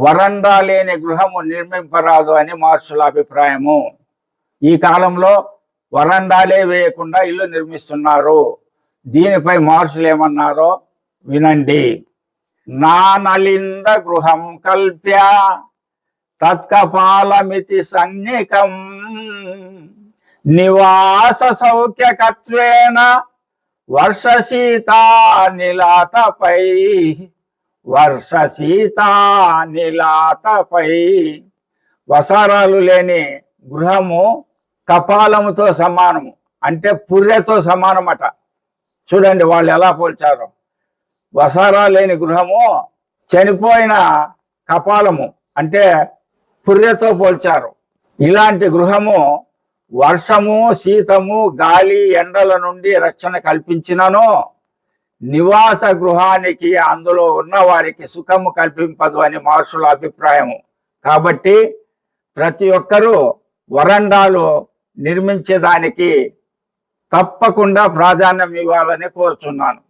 వరండా లేని గృహము నిర్మింపరాదు అని మహర్షుల అభిప్రాయము. ఈ కాలంలో వరండాలే వేయకుండా ఇల్లు నిర్మిస్తున్నారు. దీనిపై మహర్షులు ఏమన్నారో వినండి. నానలింద గృహం కల్ప్య తత్కపాలమితి సన్నికం నివాస సౌఖ్యకత్వేన వర్షశీతానిలాతపై వసారాలు లేని గృహము కపాలముతో సమానము, అంటే పుర్రెతో సమానమట. చూడండి వాళ్ళు ఎలా పోల్చారు. వసారా లేని గృహము చనిపోయిన కపాలము అంటే పుర్రెతో పోల్చారు. ఇలాంటి గృహము వర్షము, శీతము, గాలి, ఎండల నుండి రక్షణ కల్పించినను నివాస గృహానికి అందులో ఉన్న వారికి సుఖము కల్పింపదు అని మహర్షుల అభిప్రాయము. కాబట్టి ప్రతి ఒక్కరూ వరండాలు నిర్మించేదానికి తప్పకుండా ప్రాధాన్యం ఇవ్వాలని కోరుచున్నాను.